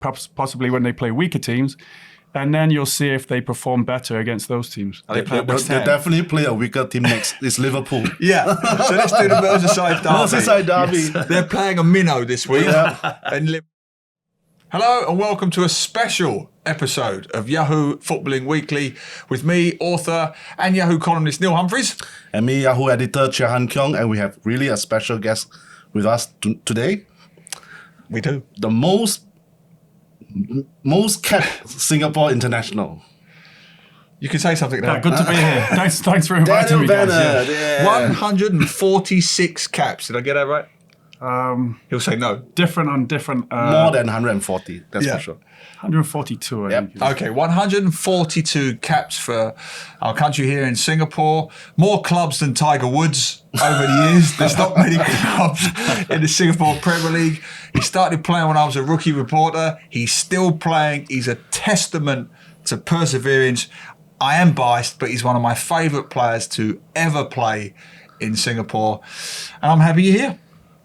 perhaps possibly when they play weaker teams. And then you'll see if they perform better against those teams. They definitely play a weaker team next. It's Liverpool. Yeah. So let's do the Merseyside derby. Merseyside derby. Yes. They're playing a minnow this week. And hello and welcome to a special episode of Yahoo Footballing Weekly with me, author and Yahoo columnist Neil Humphreys. And me, Yahoo editor Chia Keong. And we have really a special guest with us today. We do. The most kept Singapore international. You can say something now. Good to be here. Thanks for inviting Daniel me, Bennett. guys. 146 caps. Did I get that right? He'll say no. Different on different. More than 140, that's for sure. 142, I think. Okay, 142 caps for our country here in Singapore. More clubs than Tiger Woods over the years. There's not many clubs in the Singapore Premier League. He started playing when I was a rookie reporter. He's still playing. He's a testament to perseverance. I am biased, but he's one of my favourite players to ever play in Singapore. And I'm happy you're here.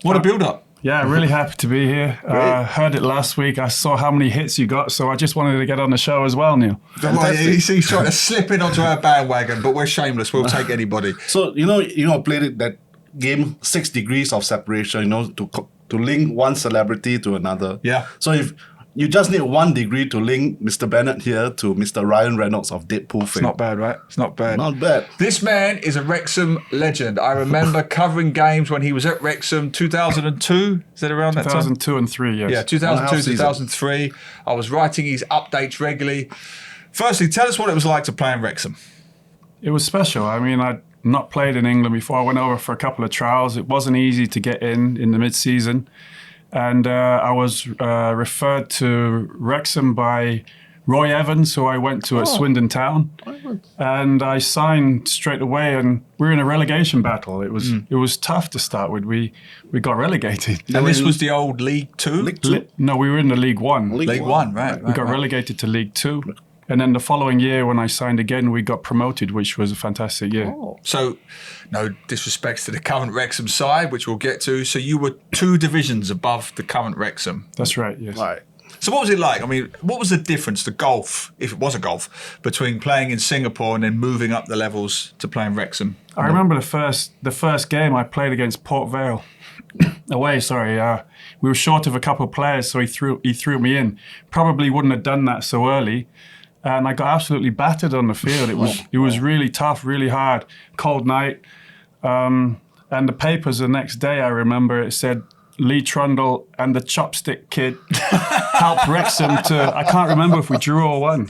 What a build-up. Yeah, really happy to be here. Heard it last week. I saw how many hits you got, so I just wanted to get on the show as well, Neil. Well, he's trying to slip in onto our bandwagon, but we're shameless. We'll take anybody. So, played that game 6 degrees of separation, to link one celebrity to another. Yeah. So if you just need 1 degree to link Mr. Bennett here to Mr. Ryan Reynolds of Deadpool fame. It's not bad, right? It's not bad. Not bad. This man is a Wrexham legend. I remember covering games when he was at Wrexham, 2002. Is that around that time? 2002 and 3, yes. Yeah, 2002, 2003. I was writing his updates regularly. Firstly, tell us what it was like to play in Wrexham. It was special. I mean, I'd not played in England before. I went over for a couple of trials. It wasn't easy to get in the mid-season. And I was referred to Wrexham by Roy Evans, who I went to at Swindon Town. And I signed straight away, and we were in a relegation battle. It was tough to start with. We got relegated. And this was the old League Two? League Two? No, we were in the League One. League One, right. We got relegated to League Two. And then the following year, when I signed again, we got promoted, which was a fantastic year. Oh. So, no disrespects to the current Wrexham side, which we'll get to. So you were 2 divisions above the current Wrexham. That's right, yes. Right. So what was it like? I mean, what was the difference, the golf, if it was a golf, between playing in Singapore and then moving up the levels to playing Wrexham? I remember the first game I played against Port Vale. Away, sorry. We were short of a couple of players, so he threw me in. Probably wouldn't have done that so early. And I got absolutely battered on the field. It was really tough, really hard, cold night. And the papers the next day, I remember it said, Lee Trundle and the Chopstick Kid helped Wrexham to, I can't remember if we drew or won.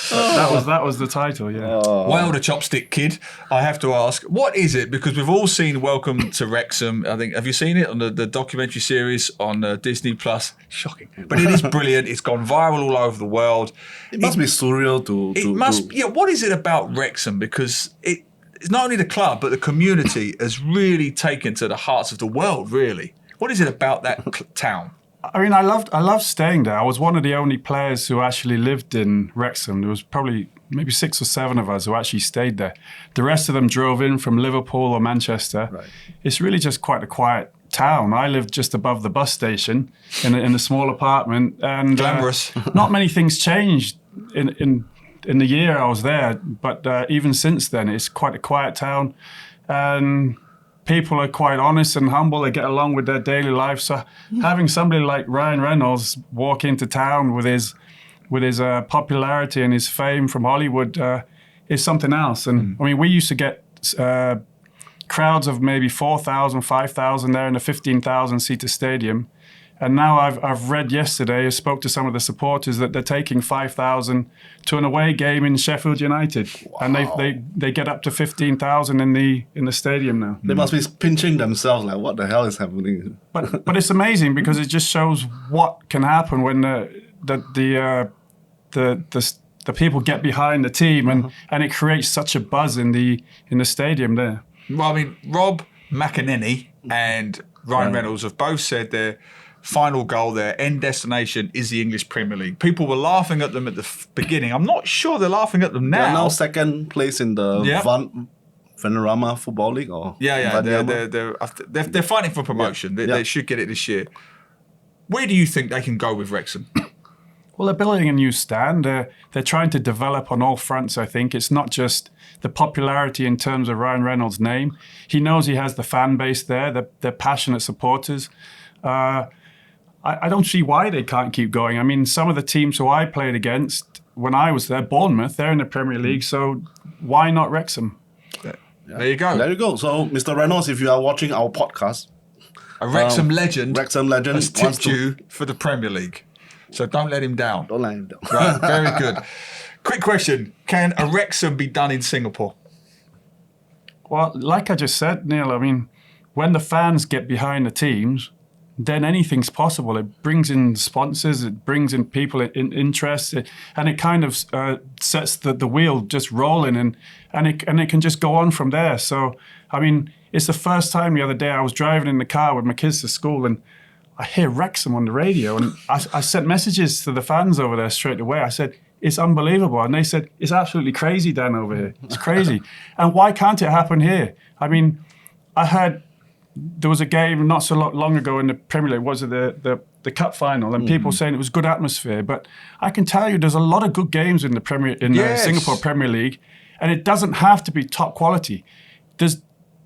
That was the title, yeah. Well, the Chopstick Kid, I have to ask, what is it? Because we've all seen Welcome to Wrexham. I think, have you seen it on the documentary series on Disney Plus? Shocking. But it is brilliant. It's gone viral all over the world. It must be surreal Yeah, what is it about Wrexham? Because it's not only the club, but the community has really taken to the hearts of the world, really. What is it about that town? I mean, I loved staying there. I was one of the only players who actually lived in Wrexham. There was probably maybe 6 or 7 of us who actually stayed there. The rest of them drove in from Liverpool or Manchester. Right. It's really just quite a quiet town. I lived just above the bus station in a small apartment. And glamorous. Not many things changed in the year I was there. But even since then, it's quite a quiet town. And people are quite honest and humble. They get along with their daily life. So having somebody like Ryan Reynolds walk into town with his popularity and his fame from Hollywood is something else. And I mean, we used to get crowds of maybe 4,000, 5,000 there in a 15,000-seater stadium. And now I've read yesterday, I spoke to some of the supporters that they're taking 5,000 to an away game in Sheffield United. Wow. And they get up to 15,000 in the stadium now. They must be pinching themselves like, what the hell is happening? But it's amazing because it just shows what can happen when the people get behind the team and it creates such a buzz in the stadium there. Well, I mean, Rob McEnany and Ryan Reynolds have both said their final goal, their end destination is the English Premier League. People were laughing at them at the beginning. I'm not sure they're laughing at them now. They're now second place in the Vanarama Football League, or they're fighting for promotion. They should get it this year. Where do you think they can go with Wrexham? Well, they're building a new stand. They're trying to develop on all fronts, I think. It's not just the popularity in terms of Ryan Reynolds' name. He knows he has the fan base there. They're passionate supporters. I don't see why they can't keep going. I mean, some of the teams who I played against when I was there, Bournemouth, they're in the Premier League, so why not Wrexham? There you go. There you go. So, Mr. Reynolds, if you are watching our podcast, A Wrexham legend has has tipped wants to- you for the Premier League. So don't let him down. Don't let him down. Right, very good. Quick question. Can a Wrexham be done in Singapore? Well, like I just said, Neil, I mean, when the fans get behind the teams, then anything's possible. It brings in sponsors, it brings in people in interest, and it kind of sets the wheel just rolling, and it can just go on from there. So, I mean, it's the first time the other day I was driving in the car with my kids to school, and I hear Wrexham on the radio, and I sent messages to the fans over there straight away. I said, it's unbelievable. And they said, it's absolutely crazy, Dan, over here. It's crazy. And why can't it happen here? I mean, I heard there was a game not so long ago in the Premier League, was it the cup final, and people saying it was good atmosphere. But I can tell you there's a lot of good games in the Singapore Premier League, and it doesn't have to be top quality.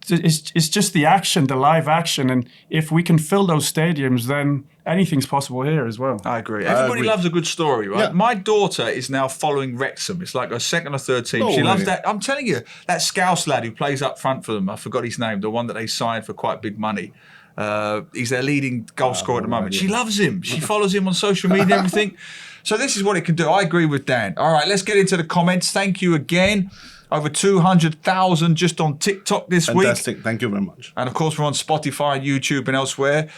It's just the action, the live action, and if we can fill those stadiums, then anything's possible here as well. I agree. Everybody loves a good story, right? Yeah. My daughter is now following Wrexham. It's like her second or third team. Oh, She loves really? that. I'm telling you, that Scouse lad who plays up front for them, I forgot his name, the one that they signed for quite big money. He's their leading goal scorer at the moment. She loves him. She follows him on social media and everything. So this is what it can do. I agree with Dan. All right, let's get into the comments. Thank you again. Over 200,000 just on TikTok this week. Fantastic. Thank you very much. And of course, we're on Spotify, YouTube, and elsewhere.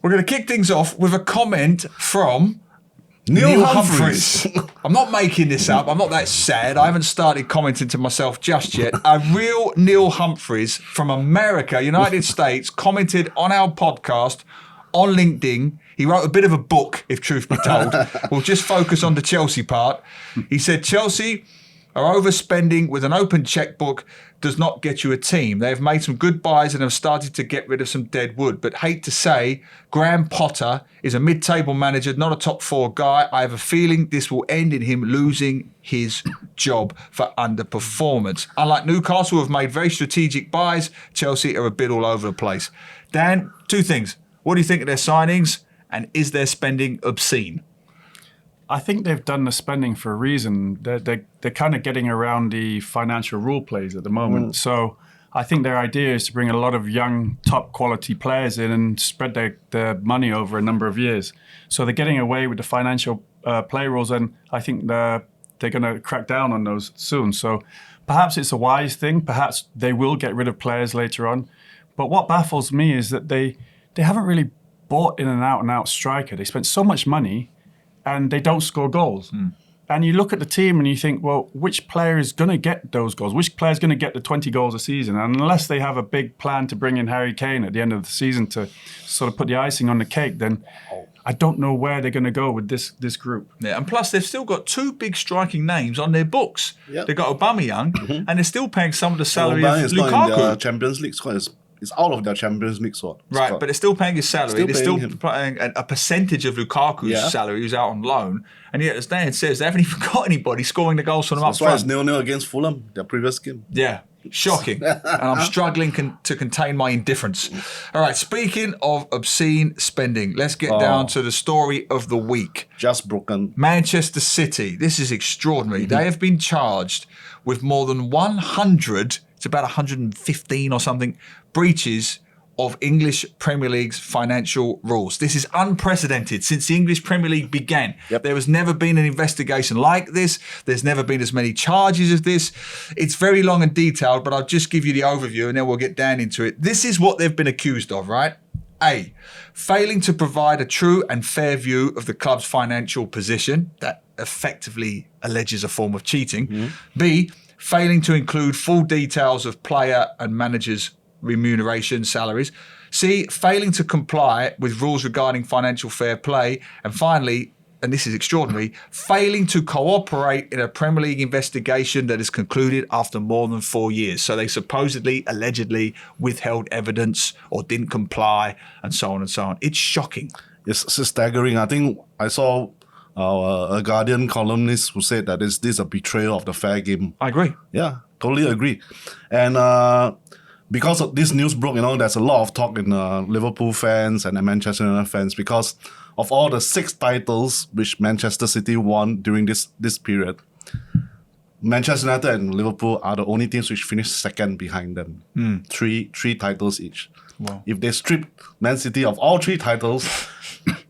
We're going to kick things off with a comment from Neil Humphreys. I'm not making this up. I'm not that sad. I haven't started commenting to myself just yet. A real Neil Humphreys from America, United States, commented on our podcast on LinkedIn. He wrote a bit of a book, if truth be told. We'll just focus on the Chelsea part. He said, Chelsea are overspending with an open checkbook does not get you a team. They have made some good buys and have started to get rid of some dead wood. But hate to say, Graham Potter is a mid-table manager, not a top four guy. I have a feeling this will end in him losing his job for underperformance. Unlike Newcastle, who have made very strategic buys, Chelsea are a bit all over the place. Dan, two things. What do you think of their signings? And is their spending obscene? I think they've done the spending for a reason. They're kind of getting around the financial rule plays at the moment. So I think their idea is to bring a lot of young, top quality players in and spread their money over a number of years. So they're getting away with the financial play rules, and I think they're going to crack down on those soon. So perhaps it's a wise thing. Perhaps they will get rid of players later on. But what baffles me is that they haven't really bought in an out-and-out striker. They spent so much money and they don't score goals. And you look at the team and you think, well, which player is going to get those goals? Which player is going to get the 20 goals a season? And unless they have a big plan to bring in Harry Kane at the end of the season to sort of put the icing on the cake, then I don't know where they're going to go with this group. Yeah, and plus they've still got two big striking names on their books. Yep. They've got Aubameyang, and they're still paying some of the salary Aubameyang of is not in Lukaku. the Champions League squad. It's out of their Champions League squad. Right, but they're still paying his salary. Still They're paying still him. paying a percentage of Lukaku's salary, who's out on loan. And yet, as Dan says, they haven't even got anybody scoring the goals for them up That's why it's front. 0-0 against Fulham, their previous game. Yeah, shocking. And I'm struggling to contain my indifference. All right, speaking of obscene spending, let's get down to the story of the week. Just broken. Manchester City. This is extraordinary. They have been charged with more than 100, it's about 115 or something, breaches of English Premier League's financial rules. This is unprecedented since the English Premier League began. Yep. There has never been an investigation like this. There's never been as many charges as this. It's very long and detailed, but I'll just give you the overview and then we'll get down into it. This is what they've been accused of, right? A, failing to provide a true and fair view of the club's financial position. That effectively alleges a form of cheating. B, failing to include full details of player and managers' remuneration, salaries. C, failing to comply with rules regarding financial fair play. And finally, and this is extraordinary, failing to cooperate in a Premier League investigation that is concluded after more than 4 years. So they supposedly, allegedly withheld evidence or didn't comply and so on and so on. It's shocking. It's staggering. I think I saw a Guardian columnist who said that this is a betrayal of the fair game. I agree. Yeah, totally agree. And because of this news broke, there's a lot of talk in Liverpool fans and Manchester United fans because of all the 6 titles which Manchester City won during this period. Manchester United and Liverpool are the only teams which finished second behind them. 3 titles each. Wow. If they strip Man City of all 3 titles,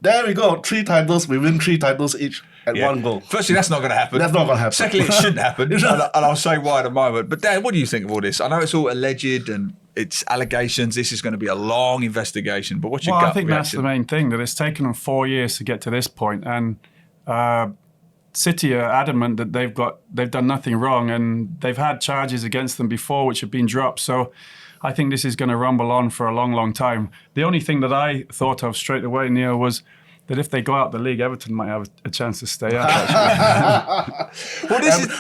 there we go. 3 titles, we win 3 titles each at one goal. Firstly, that's not going to happen. That's not going to happen. Secondly, it shouldn't happen. and I'll say why in a moment. But Dan, what do you think of all this? I know it's all alleged and it's allegations. This is going to be a long investigation. But what's your gut I think reaction? that's the main thing, that it's taken them 4 years to get to this point. And City are adamant that they've done nothing wrong, and they've had charges against them before which have been dropped. So I think this is going to rumble on for a long, long time. The only thing that I thought of straight away, Neil, was that if they go out the league, Everton might have a chance to stay up.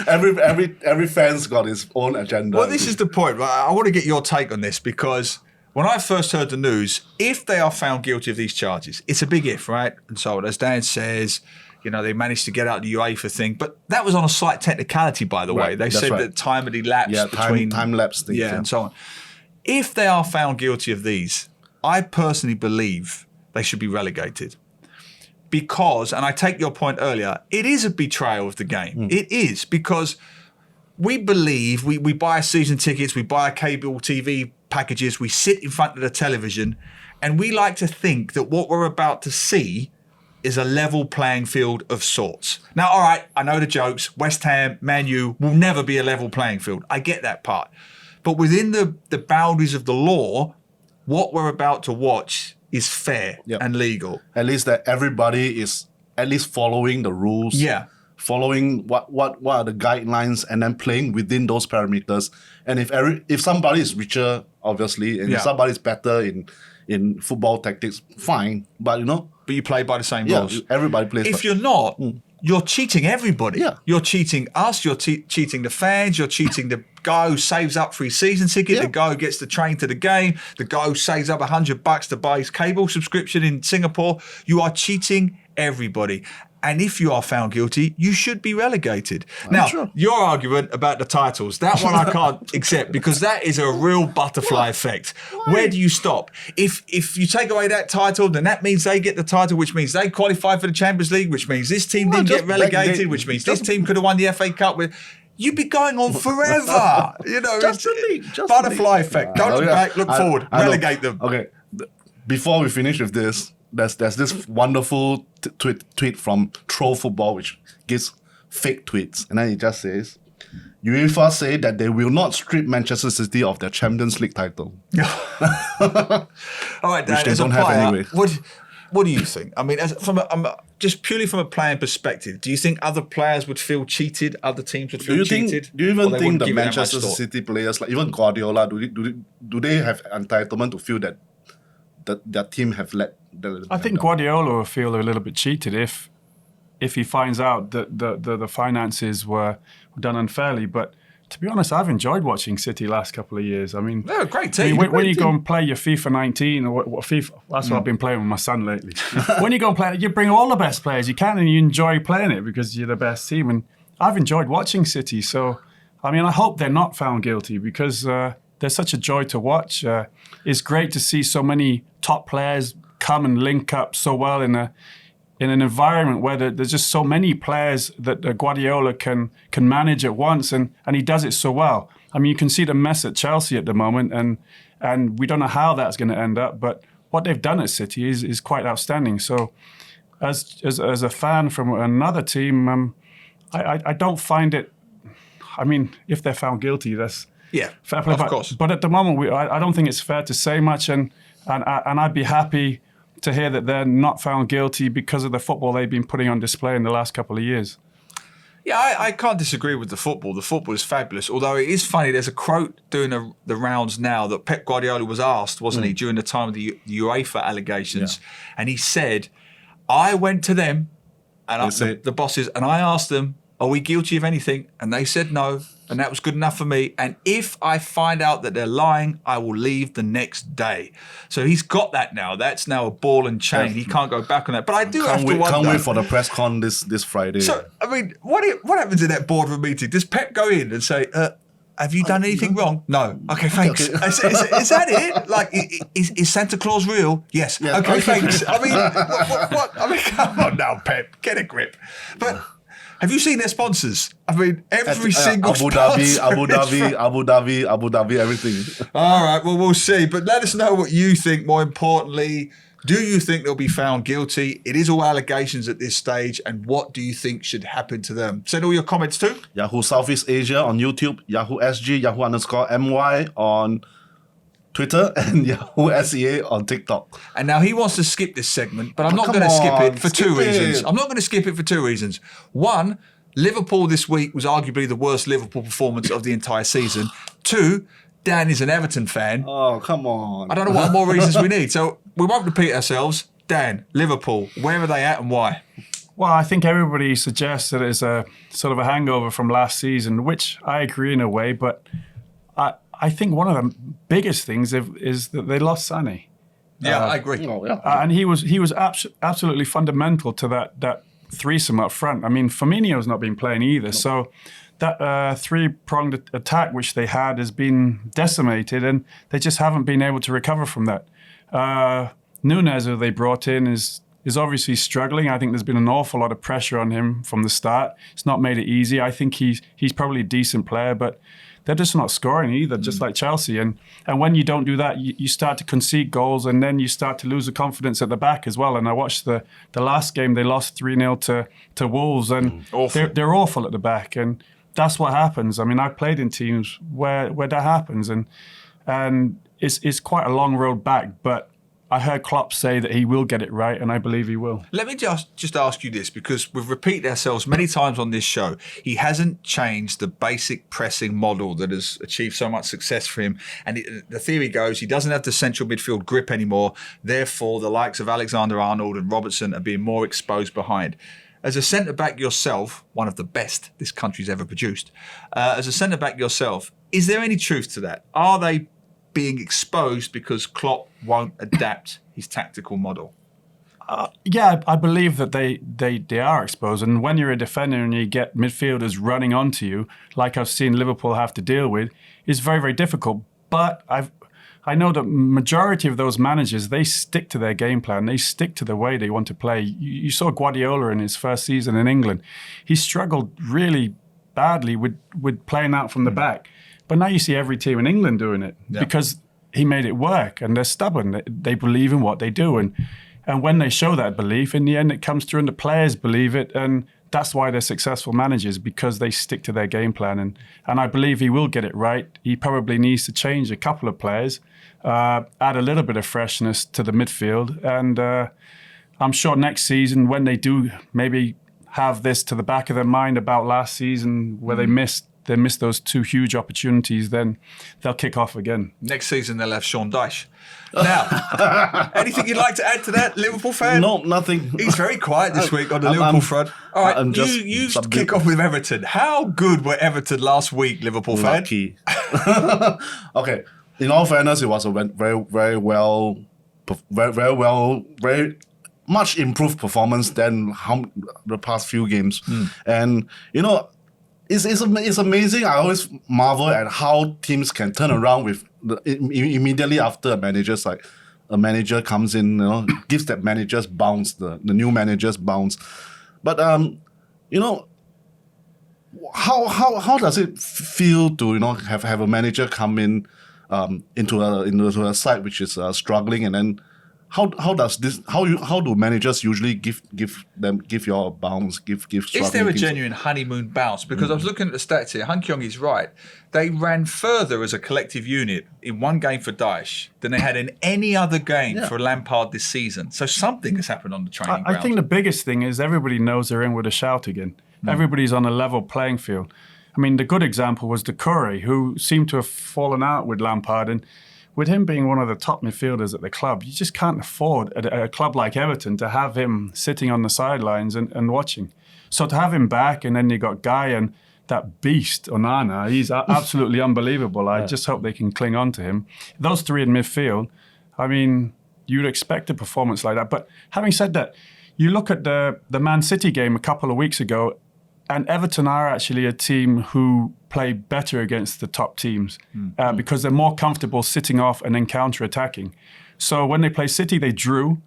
Every fan's got his own agenda. Well, this is the point. Right? I want to get your take on this because when I first heard the news, if they are found guilty of these charges, it's a big if, right? And so, as Dan says, they managed to get out the UEFA thing, but that was on a slight technicality, by the way. They said that time had elapsed between time lapse things, and so on. If they are found guilty of these, I personally believe they should be relegated. Because, and I take your point earlier, it is a betrayal of the game. It is, because we believe, we buy season tickets, we buy cable TV packages, we sit in front of the television, and we like to think that what we're about to see is a level playing field of sorts. Now, all right, I know the jokes. West Ham, Man U will never be a level playing field. I get that part. But within the boundaries of the law, what we're about to watch is fair and legal. At least that everybody is at least following the rules. Yeah. Following what are the guidelines and then playing within those parameters. And if somebody is richer, obviously, and if somebody is better in football tactics, fine. But But you play by the same rules. Everybody plays. If you're not, you're cheating everybody. Yeah. You're cheating us, you're cheating the fans, you're cheating the guy who saves up for his season ticket, the guy who gets the train to the game, the guy who saves up $100 to buy his cable subscription in Singapore. You are cheating everybody. And if you are found guilty, you should be relegated. Now, your argument about the titles, that one I can't accept because that is a real butterfly effect. Why? Where do you stop? If you take away that title, then that means they get the title, which means they qualify for the Champions League, which means this team didn't get relegated, which means this team could have won the FA Cup with. You'd be going on forever. Just the league. Butterfly effect. Don't look back, look forward. Relegate them. Okay. Before we finish with this, there's this wonderful tweet from Troll Football, which gives fake tweets. And then it just says, UEFA say that they will not strip Manchester City of their Champions League title. All right, Dan, which they as a don't have player, anyway. what do you think? I mean, just purely from a playing perspective, do you think other players would feel cheated? Other teams would feel cheated? Do you even think the Manchester Manchester City players, like even Guardiola, do they have entitlement to feel that their team have let? I think Guardiola will feel a little bit cheated if he finds out that the finances were done unfairly. But to be honest, I've enjoyed watching City last couple of years. I mean, they're a great team. When you go and play your FIFA 19 or what FIFA, that's what I've been playing with my son lately. When you go and play it, you bring all the best players you can and you enjoy playing it because you're the best team. And I've enjoyed watching City. So, I mean, I hope they're not found guilty because they're such a joy to watch. It's great to see so many top players come and link up so well in an environment where there's just so many players that Guardiola can manage at once, and he does it so well. I mean, you can see the mess at Chelsea at the moment, and we don't know how that's going to end up, but what they've done at City is quite outstanding. So as a fan from another team, I don't find it, I mean, if they're found guilty, that's fair play. Of course. But at the moment, I don't think it's fair to say much, and I'd be happy to hear that they're not found guilty because of the football they've been putting on display in the last couple of years. Yeah, I can't disagree with the football. The football is fabulous. Although it is funny, there's a quote doing the rounds now that Pep Guardiola was asked, wasn't he, during the time of the UEFA allegations. Yeah. And he said, I went to them, and the bosses, and I asked them, are we guilty of anything? And they said no, and that was good enough for me. And if I find out that they're lying, I will leave the next day. So he's got that now. That's now a ball and chain. He can't go back on that. But I do have to wonder. Can't wait for the press con this Friday. So, I mean, what happens in that boardroom meeting? Does Pep go in and say, have you done anything wrong? No. Okay, thanks. Okay. Is that it? Like, is Santa Claus real? Yes. Yeah. Okay, thanks. I mean, what? I mean, come on now, Pep. Get a grip. But have you seen their sponsors? I mean, every single Abu sponsor. Dhabi, Abu Dhabi, everything. All right, well, we'll see. But let us know what you think, more importantly. Do you think they'll be found guilty? It is all allegations at this stage. And what do you think should happen to them? Send all your comments to Yahoo Southeast Asia on YouTube, Yahoo SG, Yahoo_MY on Twitter, and Yahoo SEA on TikTok. And now he wants to skip this segment, but I'm not Come going to skip on, it for skip two reasons. it. I'm not going to skip it for two reasons. One, Liverpool this week was arguably the worst Liverpool performance of the entire season. Two, Dan is an Everton fan. Oh, come on. I don't know what more reasons we need. So we won't repeat ourselves. Dan, Liverpool, where are they at and why? Well, I think everybody suggests that it's a sort of a hangover from last season, which I agree in a way. But I think one of the biggest things is that they lost Sané. Yeah, I agree. Oh, yeah. And he was absolutely fundamental to that threesome up front. I mean, Firmino's not been playing either. So that three-pronged attack which they had has been decimated, and they just haven't been able to recover from that. Núñez, who they brought in, is obviously struggling. I think there's been an awful lot of pressure on him from the start. It's not made it easy. I think he's probably a decent player, but they're just not scoring either, just like Chelsea. And when you don't do that, you start to concede goals, and then you start to lose the confidence at the back as well. And I watched the last game, they lost 3-0 to Wolves, and they're awful at the back. And that's what happens. I mean, I've played in teams where that happens, and it's quite a long road back, but I heard Klopp say that he will get it right, and I believe he will. Let me just ask you this, because we've repeated ourselves many times on this show. He hasn't changed the basic pressing model that has achieved so much success for him. And the theory goes he doesn't have the central midfield grip anymore. Therefore, the likes of Alexander-Arnold and Robertson are being more exposed behind. As a centre-back yourself, one of the best this country's ever produced, as a centre-back yourself, is there any truth to that? Are they being exposed because Klopp won't adapt his tactical model? Yeah, I believe that they are exposed. And when you're a defender and you get midfielders running onto you, like I've seen Liverpool have to deal with, it's very, very difficult. But I know that majority of those managers, they stick to their game plan. They stick to the way they want to play. You saw Guardiola in his first season in England. He struggled really badly with playing out from the back. But now you see every team in England doing it because he made it work, and they're stubborn. They believe in what they do. And when they show that belief, in the end, it comes through and the players believe it. And that's why they're successful managers, because they stick to their game plan. And I believe he will get it right. He probably needs to change a couple of players, add a little bit of freshness to the midfield. And I'm sure next season, when they do maybe have this to the back of their mind about last season where they missed those two huge opportunities, then they'll kick off again. Next season, they'll have Sean Dyche. Now, anything you'd like to add to that, Liverpool fan? No, nothing. He's very quiet this week on the Liverpool front. All right, you kick off with Everton. How good were Everton last week, Liverpool fan? Lucky. Okay. In all fairness, it was a very much improved performance than the past few games. And, it's amazing. I always marvel at how teams can turn around with immediately after a manager comes in, gives that manager's bounce, the new manager's bounce. But how does it feel to have a manager come in into a side which is struggling, and then how do managers usually give your a bounce, give Is there a genuine honeymoon bounce? Because I was looking at the stats here. Keong is right. They ran further as a collective unit in one game for Dyche than they had in any other game for Lampard this season. So something has happened on the training ground. I think the biggest thing is everybody knows they're in with a shout again. Everybody's on a level playing field. I mean, the good example was Doucouré, who seemed to have fallen out with Lampard, and with him being one of the top midfielders at the club, you just can't afford at a club like Everton to have him sitting on the sidelines and watching. So to have him back, and then you got Guy and that beast, Onana, he's absolutely unbelievable. I just hope they can cling on to him. Those three in midfield, I mean, you'd expect a performance like that. But having said that, you look at the Man City game a couple of weeks ago, and Everton are actually a team who play better against the top teams because they're more comfortable sitting off and then counter-attacking. So when they play City, they drew.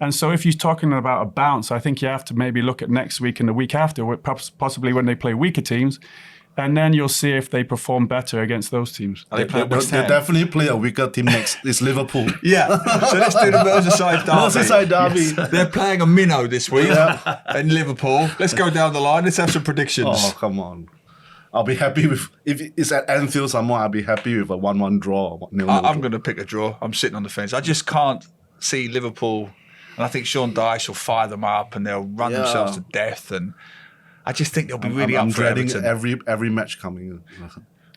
And so if you're talking about a bounce, I think you have to maybe look at next week and the week after, possibly when they play weaker teams. And then you'll see if they perform better against those teams. They definitely play a weaker team next. It's Liverpool. Yeah. So let's do the Merseyside derby. Merseyside derby. Yes. They're playing a minnow this week in Liverpool. Let's go down the line. Let's have some predictions. Oh, come on. I'll be happy with, if it's at Anfield somewhere, I'll be happy with a 1-1 draw. I'm going to pick a draw. I'm sitting on the fence. I just can't see Liverpool. And I think Sean Dyche will fire them up and they'll run themselves to death. And I just think they'll be really up for Everton. every match coming.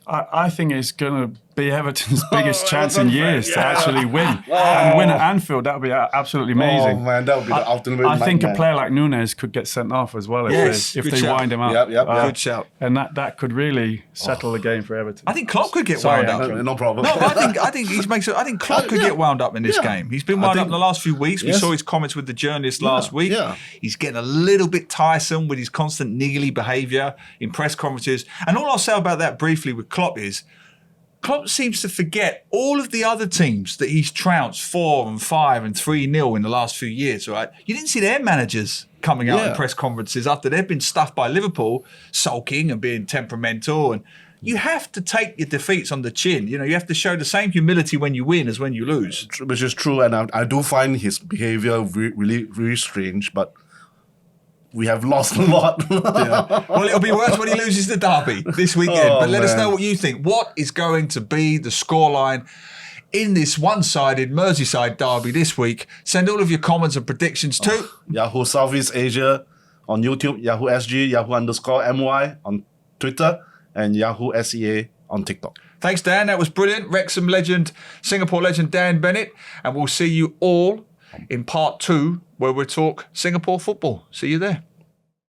I think it's going to be Everton's biggest chance in years to actually win. And win at Anfield, that would be absolutely amazing. Oh, man, that would be the ultimate I think nightmare. a player like Nunes could get sent off as well if they wind him up. Yep. Good shout. And that could really settle the game for Everton. I think Klopp could get wound up. No problem. No, I think Klopp could get wound up in this game. He's been wound up in the last few weeks. We saw his comments with the journalist last week. Yeah. He's getting a little bit tiresome with his constant niggly behaviour in press conferences. And all I'll say about that briefly with Klopp is Klopp seems to forget all of the other teams that he's trounced 4-5 and 3-0 in the last few years, right? You didn't see their managers coming out in press conferences after they've been stuffed by Liverpool, sulking and being temperamental. And you have to take your defeats on the chin. You know, you have to show the same humility when you win as when you lose. Which is true, and I do find his behaviour really, really strange, but we have lost a lot. Well, it'll be worse when he loses the derby this weekend. But let us know what you think. What is going to be the scoreline in this one-sided Merseyside derby this week? Send all of your comments and predictions to Yahoo Southeast Asia on YouTube, Yahoo SG, Yahoo_MY on Twitter, and Yahoo SEA on TikTok. Thanks, Dan. That was brilliant. Wrexham legend, Singapore legend Dan Bennett. And we'll see you all in part 2 where we'll talk Singapore football. See you there.